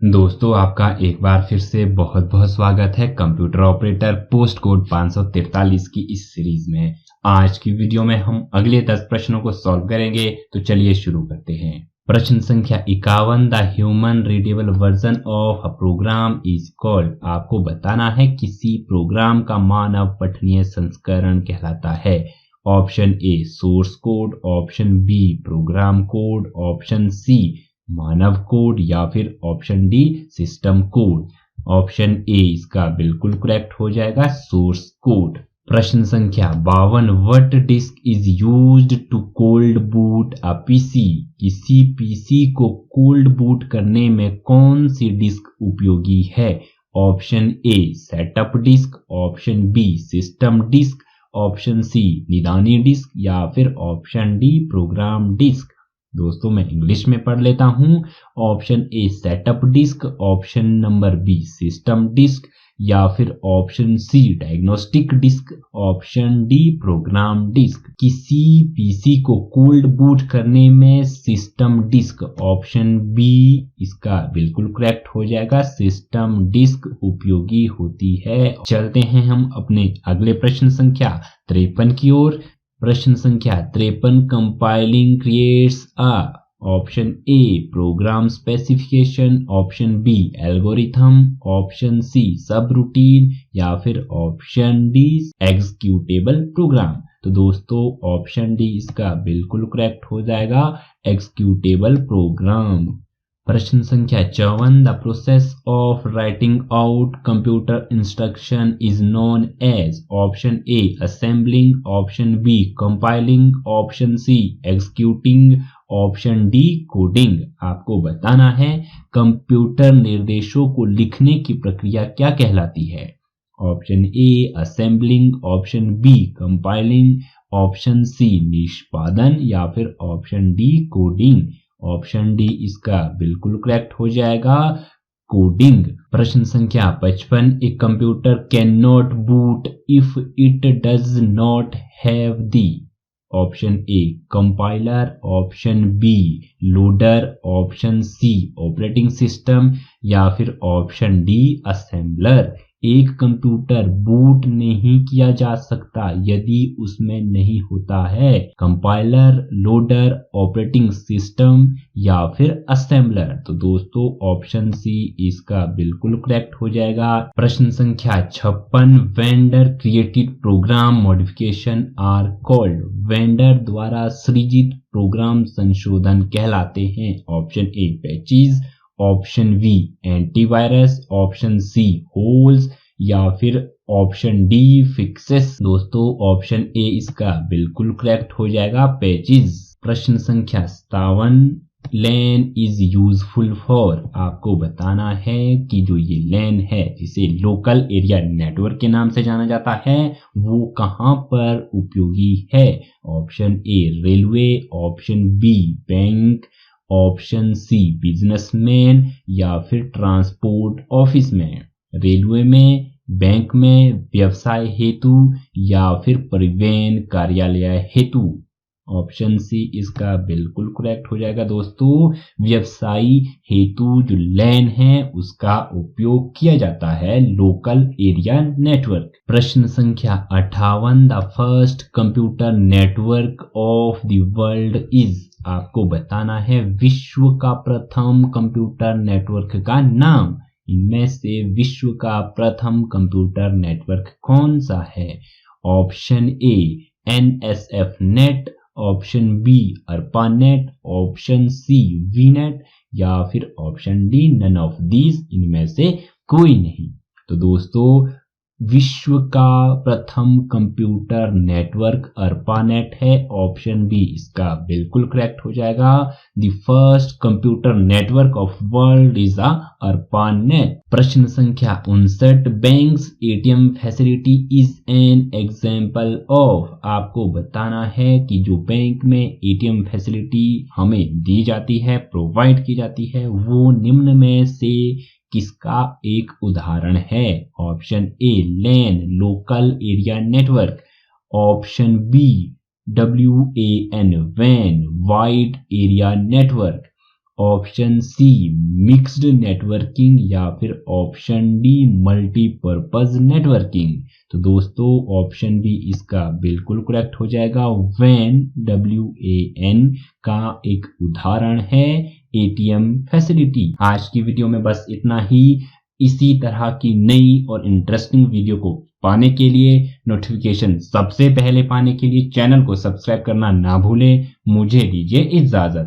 दोस्तों आपका एक बार फिर से बहुत बहुत स्वागत है कंप्यूटर ऑपरेटर पोस्ट कोड 543 की इस सीरीज में। आज की वीडियो में हम अगले 10 प्रश्नों को सॉल्व करेंगे, तो चलिए शुरू करते हैं। प्रश्न संख्या 51, the human readable version of a program is called. आपको बताना है किसी प्रोग्राम का मानव पठनीय संस्करण कहलाता है। Option A source code, option B program code, option C मानव कोड या फिर option D system code. Option A इसका बिल्कुल करेक्ट हो जाएगा, सोर्स कोड। प्रश्न संख्या 52, what disk is used to cold boot a PC. किसी पीसी को कोल्ड बूट करने में कौन सी डिस्क उपयोगी है। Option A setup disk, option B system disk, option C निदानी डिस्क या फिर ऑप्शन डी प्रोग्राम डिस्क। दोस्तों मैं इंग्लिश में पढ़ लेता हूं। Option A setup disk, option number B system disk या फिर option C diagnostic disk, option D program disk. किसी पीसी को कोल्ड बूट करने में सिस्टम डिस्क, ऑप्शन बी इसका बिल्कुल करेक्ट हो जाएगा, सिस्टम डिस्क उपयोगी होती है। चलते हैं हम अपने अगले प्रश्न संख्या 53 की ओर। प्रश्न संख्या 53, compiling creates a. Option A program specification, option B algorithm, option C subroutine या फिर ऑप्शन डी एग्जीक्यूटेबल प्रोग्राम। तो दोस्तों ऑप्शन डी इसका बिल्कुल करेक्ट हो जाएगा, एग्जीक्यूटेबल प्रोग्राम। प्रश्न संख्या 54, the process of writing out computer instruction is known as. Option A assembling, option B compiling, option C executing, option D coding. आपको बताना है कंप्यूटर निर्देशों को लिखने की प्रक्रिया क्या कहलाती है। Option A assembling, option B compiling, option C निष्पादन या फिर option D coding. Option D इसका बिल्कुल करेक्ट हो जाएगा, कोडिंग। प्रश्न संख्या 55, a computer can not boot if it does not have the. Option A compiler, option B loader, option C operating system या फिर ऑप्शन डी असेंबलर। एक computer boot नहीं किया जा सकता यदि उसमें नहीं होता है कंपाइलर, लोडर, ऑपरेटिंग सिस्टम या फिर असेंबलर। तो दोस्तों ऑप्शन सी इसका बिल्कुल करेक्ट हो जाएगा। प्रश्न संख्या 56, vendor created program modification are called. Vendor द्वारा सृजित प्रोग्राम संशोधन कहलाते हैं। Option A patches, option B antivirus, option C holes या फिर ऑप्शन डी फिक्सेस। दोस्तों ऑप्शन ए इसका बिल्कुल करेक्ट हो जाएगा, पैचेज। प्रश्न संख्या 57, लैन इज यूजफुल फॉर। आपको बताना है कि जो ये लैन है जिसे लोकल एरिया नेटवर्क के नाम से जाना जाता है वो कहां पर उपयोगी है। Option A railway, option B bank, option C businessman या फिर ट्रांसपोर्ट ऑफिस में। रेलवे में, बैंक में, व्यवसाय हेतु या फिर परिवहन कार्यालय हेतु। ऑप्शन सी इसका बिल्कुल करेक्ट हो जाएगा दोस्तों, व्यवसायी हेतु जो लैन है उसका उपयोग किया जाता है लोकल एरिया नेटवर्क। प्रश्न संख्या 58, the first computer network of the world is. आपको बताना है विश्व का प्रथम कंप्यूटर नेटवर्क का नाम। इनमें से विश्व का प्रथम कंप्यूटर नेटवर्क कौन सा है। Option A NSF net, option B ARPANET, option C Vnet या फिर option D none of these, इनमें से कोई नहीं। तो दोस्तों विश्व का प्रथम कंप्यूटर नेटवर्क अर्पानेट है, ऑप्शन बी इसका बिल्कुल करेक्ट हो जाएगा। The first computer network of world is ARPANET. प्रश्न संख्या 59, banks ATM facility is an example of. आपको बताना है कि जो बैंक में एटीएम फैसिलिटी हमें दी जाती है, प्रोवाइड की जाती है, वो निम्न में से किसका एक उदाहरण है। Option A LAN local area network, option B WAN वैन wide area network, option C mixed networking या फिर ऑप्शन डी मल्टीपर्पज नेटवर्किंग। तो दोस्तों ऑप्शन बी इसका बिल्कुल करेक्ट हो जाएगा। WAN WAN का एक उदाहरण है ATM फैसिलिटी। आज की वीडियो में बस इतना ही। इसी तरह की नई और इंटरेस्टिंग वीडियो को पाने के लिए, नोटिफिकेशन सबसे पहले पाने के लिए चैनल को सब्सक्राइब करना ना भूलें। मुझे दीजिए इजाजत।